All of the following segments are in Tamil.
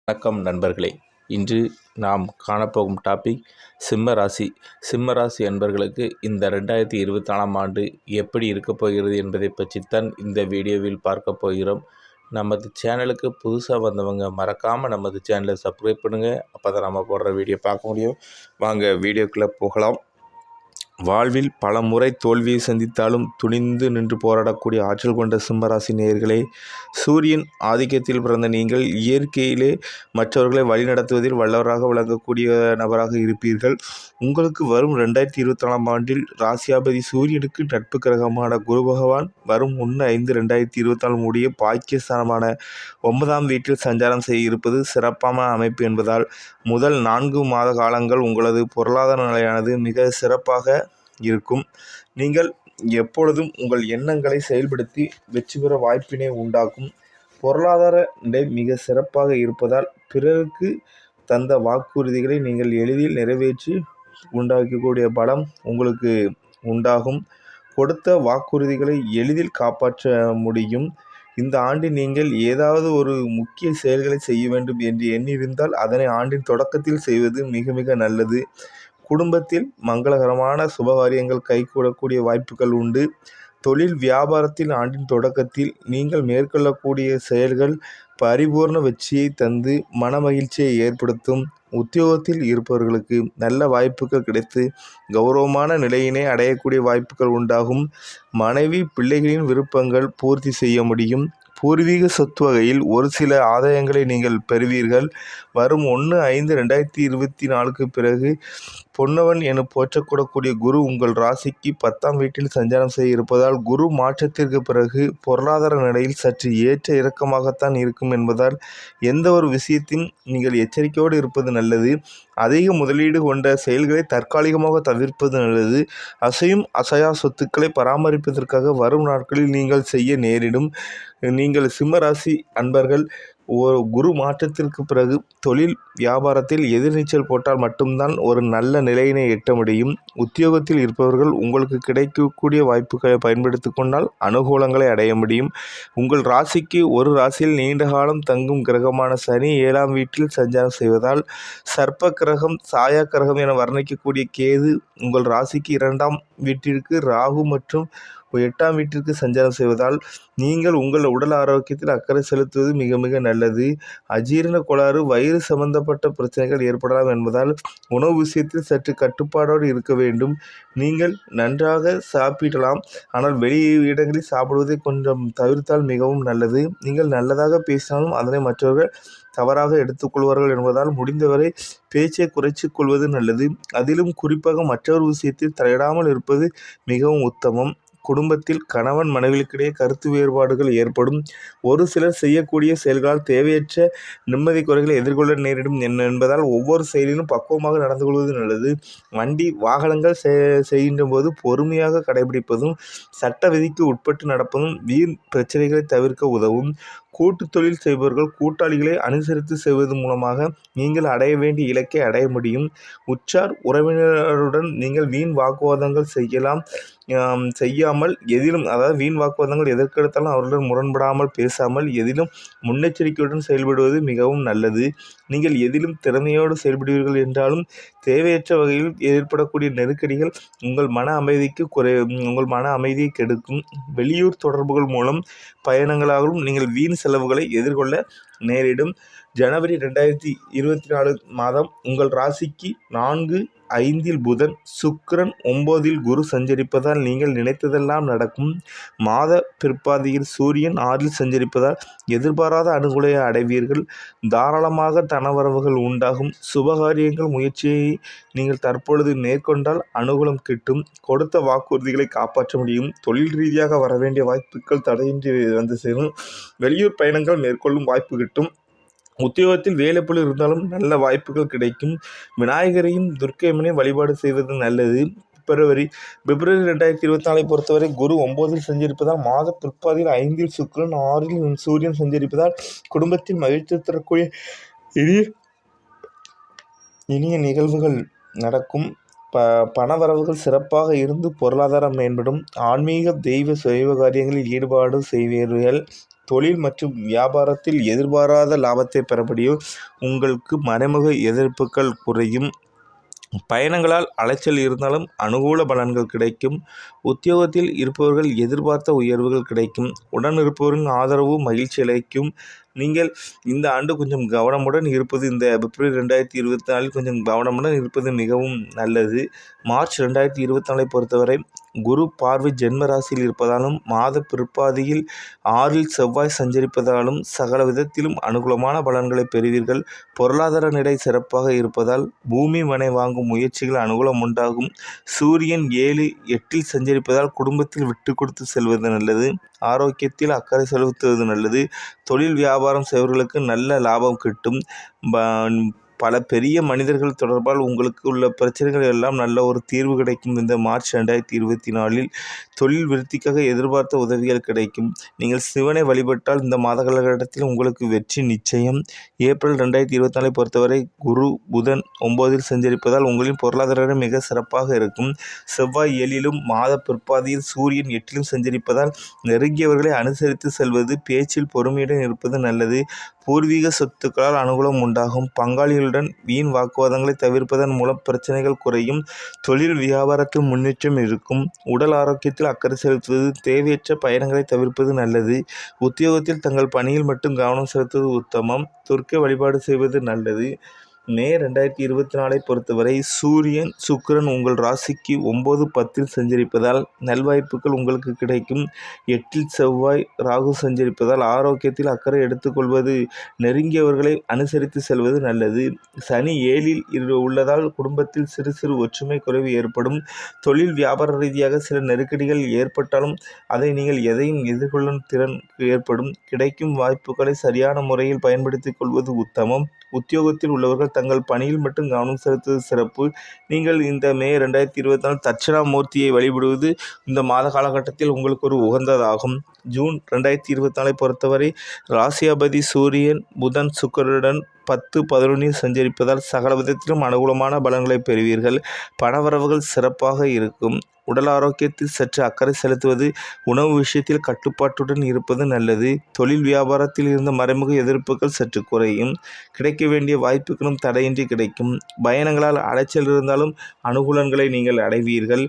வணக்கம் நண்பர்களே. இன்று நாம் காணப்போகும் டாபிக் சிம்ம ராசி. சிம்ம ராசி அன்பர்களுக்கு இந்த 2024ஆம் ஆண்டு எப்படி இருக்கப் போகிறது என்பதை பற்றித்தான் இந்த வீடியோவில் பார்க்க போகிறோம். நமது சேனலுக்கு புதுசாக வந்தவங்க மறக்காமல் நமது சேனலை சப்ஸ்கிரைப் பண்ணுங்கள். அப்போ தான் நம்ம போடுற வீடியோ பார்க்க முடியும். வாங்க வீடியோக்குள்ளே போகலாம். வாழ்வில் பல முறை தோல்வியை சந்தித்தாலும் துணிந்து நின்று போராடக்கூடிய ஆற்றல் கொண்ட சிம்மராசி நேயர்களே, சூரியன் ஆதிக்கத்தில் பிறந்த நீங்கள் இயற்கையிலே மற்றவர்களை வழிநடத்துவதில் வல்லவராக விளங்கக்கூடிய நபராக இருப்பீர்கள். உங்களுக்கு வரும் 2024ஆம் ஆண்டில் ராசியாபதி சூரியனுக்கு நட்பு கிரகமான குரு பகவான் வரும் 1/5/2024 முடிய பாக்கியஸ்தானமான 9ஆம் வீட்டில் சஞ்சாரம் செய்ய இருப்பது சிறப்பான அமைப்பு என்பதால் முதல் 4 மாத காலங்கள் உங்களது பொருளாதார நிலையானது மிக சிறப்பாக இருக்கும். நீங்கள் எப்பொழுதும் உங்கள் எண்ணங்களை செயல்படுத்தி வெற்றி பெற வாய்ப்பினை உண்டாக்கும். பொருளாதார நிலை மிக சிறப்பாக இருப்பதால் பிறருக்கு தந்த வாக்குறுதிகளை நீங்கள் எளிதில் நிறைவேற்றி உண்டாக்கக்கூடிய பலம் உங்களுக்கு உண்டாகும். கொடுத்த வாக்குறுதிகளை எளிதில் காப்பாற்ற முடியும். இந்த ஆண்டு நீங்கள் ஏதாவது ஒரு முக்கிய செயல்களை செய்ய வேண்டும் என்று எண்ணியிருந்தால் அதனை ஆண்டின் தொடக்கத்தில் செய்வது மிக மிக நல்லது. குடும்பத்தில் மங்களகரமான சுபகாரியங்கள் கைகூடக்கூடிய வாய்ப்புகள் உண்டு. தொழில் வியாபாரத்தில் ஆண்டின் தொடக்கத்தில் நீங்கள் மேற்கொள்ளக்கூடிய செயல்கள் பரிபூர்ண வெற்றியை தந்து மனமகிழ்ச்சியை ஏற்படுத்தும். உத்தியோகத்தில் இருப்பவர்களுக்கு நல்ல வாய்ப்புகள் கிடைத்து கௌரவமான நிலையினை அடையக்கூடிய வாய்ப்புகள் உண்டாகும். மனைவி பிள்ளைகளின் விருப்பங்கள் பூர்த்தி செய்ய முடியும். பூர்வீக சொத்து வகையில் ஒரு சில ஆதாயங்களை நீங்கள் பெறுவீர்கள். வரும் 1/5/2024 பிறகு பொன்னவன் என போற்றக்கூடக்கூடிய குரு உங்கள் ராசிக்கு 10ஆம் வீட்டில் சஞ்சாரம் செய்ய இருப்பதால் குரு மாற்றத்திற்கு பிறகு பொருளாதார நிலையில் சற்று ஏற்ற இறக்கமாகத்தான் இருக்கும் என்பதால் எந்த ஒரு விஷயத்தையும் நீங்கள் எச்சரிக்கையோடு இருப்பது நல்லது. அதிக முதலீடு கொண்ட செயல்களை தற்காலிகமாக தவிர்ப்பது நல்லது. அசையும் அசையா சொத்துக்களை பராமரிப்பதற்காக வரும் நாட்களில் நீங்கள் செய்ய நேரிடும். நீங்கள் சிம்மராசி அன்பர்கள் குரு மாற்றத்திற்கு பிறகு தொழில் வியாபாரத்தில் எதிர்நீச்சல் போட்டால் மட்டும்தான் ஒரு நல்ல நிலையினை எட்ட முடியும். உத்தியோகத்தில் இருப்பவர்கள் உங்களுக்கு கிடைக்கக்கூடிய வாய்ப்புகளை பயன்படுத்தி கொண்டால் அனுகூலங்களை அடைய முடியும். உங்கள் ராசிக்கு ஒரு ராசியில் நீண்ட காலம் தங்கும் கிரகமான சனி 7ஆம் வீட்டில் சஞ்சாரம் செய்வதால் சர்ப்ப கிரகம் சாயா கிரகம் என வர்ணிக்கக்கூடிய கேது உங்கள் ராசிக்கு 2ஆம் வீட்டிற்கு ராகு மற்றும் 8ஆம் வீட்டிற்கு சஞ்சாரம் செய்வதால் நீங்கள் உங்கள் உடல் ஆரோக்கியத்தில் அக்கறை செலுத்துவது மிக மிக நல்லது. அஜீரண கோளாறு வயிறு சம்பந்தப்பட்ட பிரச்சனைகள் ஏற்படலாம் என்பதால் உணவு விஷயத்தில் சற்று கட்டுப்பாடோடு இருக்க வேண்டும். நீங்கள் நன்றாக சாப்பிடலாம், ஆனால் வெளி இடங்களில் சாப்பிடுவதை கொஞ்சம் தவிர்த்தால் மிகவும் நல்லது. நீங்கள் நல்லதாக பேசினாலும் அதனை மற்றவர்கள் தவறாக எடுத்துக்கொள்வார்கள் என்பதால் முடிந்தவரை பேச்சை குறைச்சி கொள்வது நல்லது. அதிலும் குறிப்பாக மற்றொரு விஷயத்தில் தலையிடாமல் இருப்பது மிகவும் உத்தமம். குடும்பத்தில் கணவன் மனைவிகளுக்கிடையே கருத்து வேறுபாடுகள் ஏற்படும். ஒரு சிலர் செய்யக்கூடிய செயல்களால் தேவையற்ற நிம்மதி குறைகளை எதிர்கொள்ள நேரிடும் என்பதால் ஒவ்வொரு செயலிலும் பக்குவமாக நடந்து கொள்வது நல்லது. வண்டி வாகனங்கள் செய்கின்ற போது பொறுமையாக கடைபிடிப்பதும் சட்ட விதிக்கு உட்பட்டு நடப்பதும் வீண் பிரச்சனைகளை தவிர்க்க உதவும். கூட்டு தொழில் செய்பவர்கள் கூட்டாளிகளை அனுசரித்து செய்வது மூலமாக நீங்கள் அடைய வேண்டிய இலக்கை அடைய முடியும். உற்றார் உறவினருடன் நீங்கள் வீண் வாக்குவாதங்கள் செய்யாமல் எதிலும், அதாவது வீண் வாக்குவாதங்கள் எதற்கெடுத்தாலும் அவர்களுடன் முரண்படாமல் பேசாமல் எதிலும் முன்னெச்சரிக்கையுடன் செயல்படுவது மிகவும் நல்லது. நீங்கள் எதிலும் திறமையோடு செயல்படுவீர்கள் என்றாலும் தேவையற்ற வகையில் ஏற்படக்கூடிய நெருக்கடிகள் உங்கள் மன அமைதியை கெடுக்கும். வெளியூர் தொடர்புகள் மூலம் பயணங்களாகவும் நீங்கள் வீண் செலவுகளை எதிர்கொள்ள நேரிடும். ஜனவரி 2024 மாதம் உங்கள் ராசிக்கு 4/5 புதன், சுக்கிரன் 9 குரு சஞ்சரிப்பதால் நீங்கள் நினைத்ததெல்லாம் நடக்கும். மாத பிற்பாதியில் சூரியன் 6 சஞ்சரிப்பதால் எதிர்பாராத அனுகூலத்தை அடைவீர்கள். தாராளமாக தனவரவுகள் உண்டாகும். சுபகாரியங்கள் முயற்சியை நீங்கள் தற்பொழுது மேற்கொண்டால் அனுகூலம் கிட்டும். கொடுத்த வாக்குறுதிகளை காப்பாற்ற முடியும். தொழில் ரீதியாக வரவேண்டிய வாய்ப்புகள் தடையின்றி வந்து சேரும். வெளியூர் பயணங்கள் மேற்கொள்ளும் வாய்ப்பு கிட்டும். உத்தியோகத்தில் வேலைப்பளு இருந்தாலும் நல்ல வாய்ப்புகள் கிடைக்கும். விநாயகரையும் துர்க்கையம்மனையும் வழிபாடு செய்வது நல்லது. பிப்ரவரி 2024 பொறுத்தவரை குரு 9 சஞ்சரிப்பதால் மாத பிற்பாதியில் 5 சுக்கிரன் 6 சூரியன் சஞ்சரிப்பதால் குடும்பத்தில் மகிழ்ச்சி தரக்கூடிய இனிய நிகழ்வுகள் நடக்கும். பணவரவுகள் சிறப்பாக இருந்து பொருளாதாரம் மேம்படும். ஆன்மீக தெய்வ சைவ காரியங்களில் ஈடுபாடு செய்வீர்கள். தொழில் மற்றும் வியாபாரத்தில் எதிர்பாராத லாபத்தை பெற முடியும். உங்களுக்கு மறைமுக எதிர்ப்புகள் குறையும். பயணங்களால் அலைச்சல் இருந்தாலும் அனுகூல பலன்கள் கிடைக்கும். உத்தியோகத்தில் இருப்பவர்கள் எதிர்பார்த்த உயர்வுகள் கிடைக்கும். உடன் இருப்பவர்களின் ஆதரவு மகிழ்ச்சி அளிக்கும். நீங்கள் இந்த ஆண்டு கொஞ்சம் கவனமுடன் இருப்பது, இந்த பிப்ரவரி 2024 கொஞ்சம் கவனமுடன் இருப்பது மிகவும் நல்லது. மார்ச் 2024 பொறுத்தவரை குரு பார்வை ஜென்ம ராசியில் இருப்பதாலும் மாத பிற்பாதியில் 6ல் செவ்வாய் சஞ்சரிப்பதாலும் சகல விதத்திலும் அனுகூலமான பலன்களை பெறுவீர்கள். பொருளாதார நிலை சிறப்பாக இருப்பதால் பூமி மனை வாங்கும் முயற்சிகள் அனுகூலம் உண்டாகும். சூரியன் 7, 8ல் சஞ்சரிப்பதால் குடும்பத்தில் விட்டு கொடுத்து செல்வது நல்லது. ஆரோக்கியத்தில் அக்கறை செலுத்துவது நல்லது. தொழில் வியாபாரம் செய்வர்களுக்கு நல்ல லாபம் கிட்டும். பல பெரிய மனிதர்கள் தொடர்பால் உங்களுக்கு உள்ள பிரச்சனைகள் எல்லாம் நல்ல ஒரு தீர்வு கிடைக்கும். இந்த மார்ச் 2024 தொழில் விருத்திக்காக எதிர்பார்த்த உதவிகள் கிடைக்கும். நீங்கள் சிவனை வழிபட்டால் இந்த மாத காலகட்டத்தில் உங்களுக்கு வெற்றி நிச்சயம். ஏப்ரல் 2024 பொறுத்தவரை குரு புதன் 9ல் சஞ்சரிப்பதால் உங்களின் பொருளாதார மிக சிறப்பாக இருக்கும். செவ்வாய் 7லும் மாத பிற்பாதியில் சூரியன் 8லும் சஞ்சரிப்பதால் நெருங்கியவர்களை அனுசரித்து செல்வது, பேச்சில் பொறுமையுடன் இருப்பது நல்லது. பூர்வீக சொத்துக்களால் அனுகூலம் உண்டாகும். பங்காளிகளுடன் வீண் வாக்குவாதங்களை தவிர்ப்பதன் மூலம் பிரச்சனைகள் குறையும். தொழில் வியாபாரத்தில் முன்னேற்றம் இருக்கும். உடல் ஆரோக்கியத்தில் அக்கறை செலுத்துவது, தேவையற்ற பயணங்களை தவிர்ப்பது நல்லது. உத்தியோகத்தில் தங்கள் பணியில் மட்டும் கவனம் செலுத்துவது உத்தமம். துர்க்கை வழிபாடு செய்வது நல்லது. மே 2024 பொறுத்தவரை சூரியன் சுக்கிரன் உங்கள் ராசிக்கு 9, 10ல் சஞ்சரிப்பதால் நல்வாய்ப்புகள் உங்களுக்கு கிடைக்கும். 8ல் செவ்வாய் ராகு சஞ்சரிப்பதால் ஆரோக்கியத்தில் அக்கறை எடுத்துக்கொள்வது, நெருங்கியவர்களை அனுசரித்து செல்வது நல்லது. சனி 7ல் உள்ளதால் குடும்பத்தில் சிறு சிறு ஒற்றுமை குறைவு ஏற்படும். தொழில் வியாபார ரீதியாக சில நெருக்கடிகள் ஏற்பட்டாலும் அதை நீங்கள் எதையும் எதிர்கொள்ளும் திறன் ஏற்படும். கிடைக்கும் வாய்ப்புகளை சரியான முறையில் பயன்படுத்திக் கொள்வது உத்தமம். உத்தியோகத்தில் உள்ளவர்கள் தங்கள் பணியில் மட்டும் கவனம் செலுத்துவது சிறப்பு. நீங்கள் இந்த மே 2024 தட்சிணாமூர்த்தியை வழிபடுவது இந்த மாத காலகட்டத்தில் உங்களுக்கு ஒரு உகந்ததாகும். ஜூன் 2024 பொறுத்தவரை ராசியாபதி சூரியன் புதன் சுக்கிரனுடன் 10, 11ல் சஞ்சரிப்பதால் சகல விதத்திலும் அனுகூலமான பலன்களை பெறுவீர்கள். பணவரவுகள் சிறப்பாக இருக்கும். உடல் ஆரோக்கியத்தில் சற்று அக்கறை செலுத்துவது, உணவு விஷயத்தில் கட்டுப்பாட்டுடன் இருப்பது நல்லது. தொழில் வியாபாரத்தில் இருந்த மறைமுக எதிர்ப்புகள் சற்று குறையும். கிடைக்க வேண்டிய வாய்ப்புகளும் தடையின்றி கிடைக்கும். பயணங்களால் அலைச்சல் இருந்தாலும் அனுகூலங்களை நீங்கள் அடைவீர்கள்.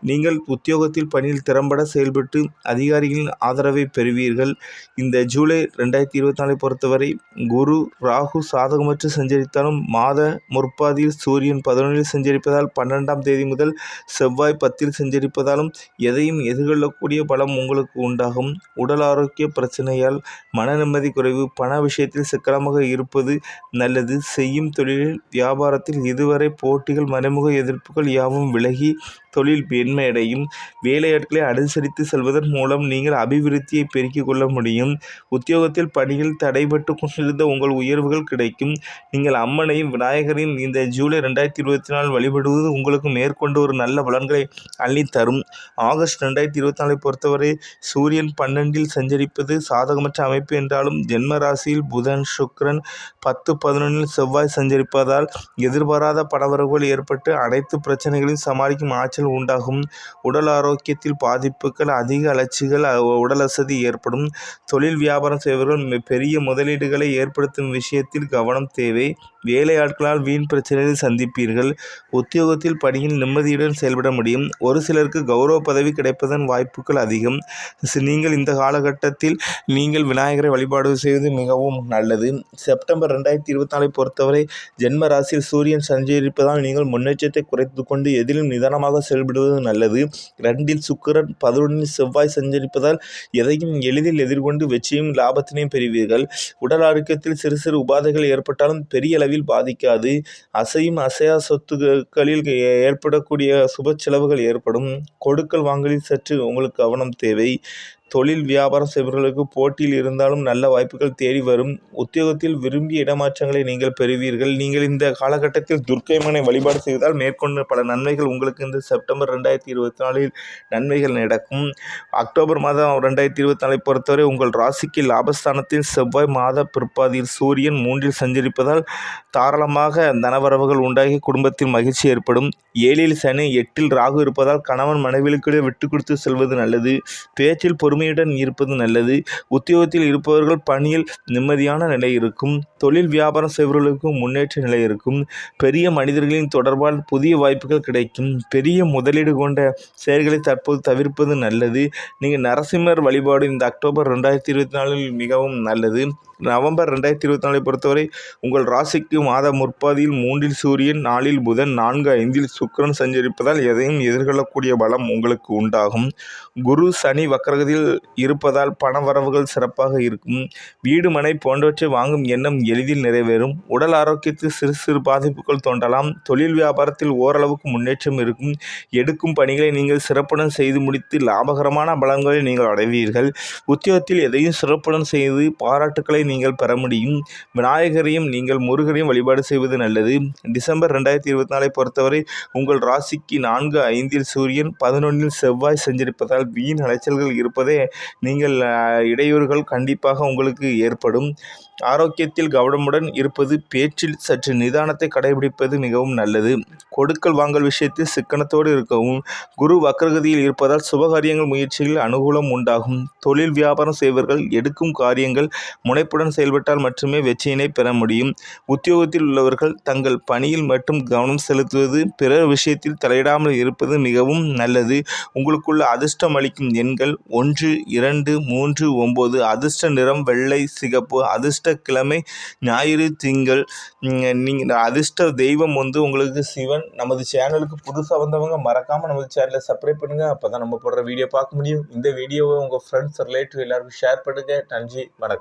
நீங்கள் உத்தியோகத்தில் பணியில் திறம்பட செயல்பட்டு அதிகாரிகளின் ஆதரவை பெறுவீர்கள். இந்த ஜூலை 2024 பொறுத்தவரை குரு ராகு சாதகமற்று சஞ்சரித்தாலும் மாத முற்பாதியில் சூரியன் 11ல் சஞ்சரிப்பதால் 12ஆம் தேதி முதல் செவ்வாய் 10ல் சஞ்சரிப்பதாலும் எதையும் எதிர்கொள்ளக்கூடிய பலம் உங்களுக்கு உண்டாகும். உடல் ஆரோக்கிய பிரச்சனையால் மன நிம்மதி குறைவு, பண விஷயத்தில் சிக்கனமாக இருப்பது நல்லது. செய்யும் தொழிலில் வியாபாரத்தில் இதுவரை போட்டிகள், மறைமுக எதிர்ப்புகள் யாவும் விலகி தொழில் மேன்மையடையும். வேலையாட்களை அனுசரித்து செல்வதன் மூலம் நீங்கள் அபிவிருத்தியை பெருக்கிக் கொள்ள முடியும். உத்தியோகத்தில் பணியில் தடைபட்டு கொண்டிருந்த உங்கள் உயர்வுகள் கிடைக்கும். நீங்கள் அம்மனையும் விநாயகரையும் இந்த ஜூலை 2024 வழிபடுவது உங்களுக்கு மேற்கொண்டு ஒரு நல்ல பலன்களை அள்ளித்தரும். ஆகஸ்ட் 2024 பொறுத்தவரை சூரியன் 12ல் சஞ்சரிப்பது சாதகமற்ற அமைப்பு என்றாலும் ஜென்ம ராசியில் புதன் சுக்கிரன் 10, 11ல் செவ்வாய் சஞ்சரிப்பதால் எதிர்பாராத பணவரவுகள் ஏற்பட்டு அனைத்து பிரச்சனைகளையும் சமாளிக்கும் ஆற்றல் உண்டாகும். உடல் ஆரோக்கியத்தில் பாதிப்புகள், அதிக அலட்சிகள், உடல் அசதி ஏற்படும். தொழில் வியாபாரம் செய்பவர்கள் பெரிய முதலீடுகளை ஏற்படுத்தும் விஷயத்தில் கவனம் தேவை. வேலையாட்களால் வீண் பிரச்சனைகளை சந்திப்பீர்கள். உத்தியோகத்தில் பணியில் நிம்மதியுடன் செயல்பட முடியும். ஒரு சிலருக்கு கௌரவ பதவி கிடைப்பதன் வாய்ப்புகள் அதிகம். நீங்கள் இந்த காலகட்டத்தில் நீங்கள் விநாயகரை வழிபாடு செய்வது மிகவும் நல்லது. செப்டம்பர் 2024 பொறுத்தவரை ஜென்ம ராசியில் சூரியன் சஞ்சரிப்பதால் நீங்கள் முன்னேற்றத்தை குறைத்து கொண்டு எதிலும் நிதானமாக செயல்படுவது நல்லது. 2ல் சுக்கிரன் 11ல் செவ்வாய் சஞ்சரிப்பதால் எதையும் எளிதில் எதிர்கொண்டு வெற்றியும் லாபத்தினையும் பெறுவீர்கள். உடல் ஆரோக்கியத்தில் சிறு சிறு உபாதைகள் ஏற்பட்டாலும் பெரிய அளவில் பாதிக்காது. அசையும் அசையா சொத்துக்களில் ஏற்படக்கூடிய சுப செலவுகள் ஏற்படும். கொடுக்கல் வாங்கலில் சற்று உங்களுக்கு கவனம் தேவை. தொழில் வியாபாரம் செய்பவர்களுக்கு போட்டியில் இருந்தாலும் நல்ல வாய்ப்புகள் தேடி வரும். உத்தியோகத்தில் விரும்பிய இடமாற்றங்களை நீங்கள் பெறுவீர்கள். நீங்கள் இந்த காலகட்டத்தில் துர்க்கைமனை வழிபாடு செய்வதால் மேற்கொண்ட பல நன்மைகள் உங்களுக்கு இந்த செப்டம்பர் 2024 நன்மைகள் நடக்கும். அக்டோபர் மாதம் 2024 பொறுத்தவரை உங்கள் ராசிக்கு லாபஸ்தானத்தில் செவ்வாய் மாத பிற்பாதியில் சூரியன் 3ல் சஞ்சரிப்பதால் தாராளமாக தனவரவுகள் உண்டாகி குடும்பத்தில் மகிழ்ச்சி ஏற்படும். 7ல் சனி 8ல் ராகு இருப்பதால் கணவன் மனைவிகளுக்கு விட்டு கொடுத்து செல்வது நல்லது. பேச்சில் பொறுமையுடன் இருப்பது நல்லது. உத்தியோகத்தில் இருப்பவர்கள் பணியில் நிம்மதியான நிலை இருக்கும். தொழில் வியாபாரம் செய்பவர்களுக்கு முன்னேற்ற நிலை இருக்கும். பெரிய மனிதர்களின் தொடர்பால் புதிய வாய்ப்புகள் கிடைக்கும். பெரிய முதலீடு கொண்ட செயல்களை தற்போது தவிர்ப்பது நல்லது. நீங்கள் நரசிம்மர் வழிபாடு இந்த அக்டோபர் 2024 மிகவும் நல்லது. நவம்பர் 2024 பொறுத்தவரை உங்கள் ராசிக்கு மாத முற்பாதியில் 3 சூரியன், 4 புதன், 4, 5 சுக்கிரன் சஞ்சரிப்பதால் எதையும் எதிர்கொள்ளக்கூடிய பலம் உங்களுக்கு உண்டாகும். குரு சனி வக்ரகதியில் இருப்பதால் பண வரவுகள் சிறப்பாக இருக்கும். வீடு மனை போன்றவற்றை வாங்கும் எண்ணம் எளிதில் நிறைவேறும். உடல் ஆரோக்கியத்தில் சிறு சிறு பாதிப்புகள் தோன்றலாம். தொழில் வியாபாரத்தில் ஓரளவுக்கு முன்னேற்றம் இருக்கும். எடுக்கும் பணிகளை நீங்கள் சிறப்புடன் செய்து முடித்து லாபகரமான பலன்களை நீங்கள் அடைவீர்கள். உத்தியோகத்தில் எதையும் சிறப்புடன் செய்து பாராட்டுக்களை நீங்கள் பெற முடியும். விநாயகரையும் நீங்கள் முருகரையும் வழிபாடு செய்வது நல்லது. டிசம்பர் 2024 பொறுத்தவரை உங்கள் ராசிக்கு 4, 5 சூரியன், 11 செவ்வாய் சஞ்சரிப்பதால் வீண் அலைச்சல்கள் இருப்பதே நீங்கள் இடையூறுகள் கண்டிப்பாக உங்களுக்கு ஏற்படும். ஆரோக்கியத்தில் கவனமுடன் இருப்பது, பேச்சில் சற்று நிதானத்தை கடைபிடிப்பது மிகவும் நல்லது. கொடுக்கல் வாங்கல் விஷயத்தில் சிக்கனத்தோடு இருக்கவும். குரு வக்ரகதியில் இருப்பதால் சுபகாரியங்கள் முயற்சிகளில் அனுகூலம் உண்டாகும். தொழில் வியாபாரம் செய்வர்கள் எடுக்கும் காரியங்கள் முனைப்புடன் செயல்பட்டால் மட்டுமே வெற்றியினை பெற முடியும். உத்தியோகத்தில் உள்ளவர்கள் தங்கள் பணியில் மட்டும் கவனம் செலுத்துவது, பிறர் விஷயத்தில் தலையிடாமல் இருப்பது மிகவும் நல்லது. உங்களுக்குள்ள அதிர்ஷ்டம் அளிக்கும் எண்கள் 1, 2, 3, 9. அதிர்ஷ்ட நிறம் வெள்ளை, சிகப்பு. அதிர்ஷ்ட கிழமை ஞாயிறு, திங்கள். நீங்கள் அதிர்ஷ்ட தெய்வம் உங்களுக்கு சிவன். நமது சேனலுக்கு புதுசாக வந்தவங்க மறக்காமல் நமது சேனலை சப்ஸ்கிரைப் பண்ணுங்கள். அப்போ தான் நம்ம போடுற வீடியோ பார்க்க முடியும். இந்த வீடியோவை உங்கள் ஃப்ரெண்ட்ஸ் ரிலேட்டிவ் எல்லாருக்கும் ஷேர் பண்ணுங்கள். நன்றி, வணக்கம்.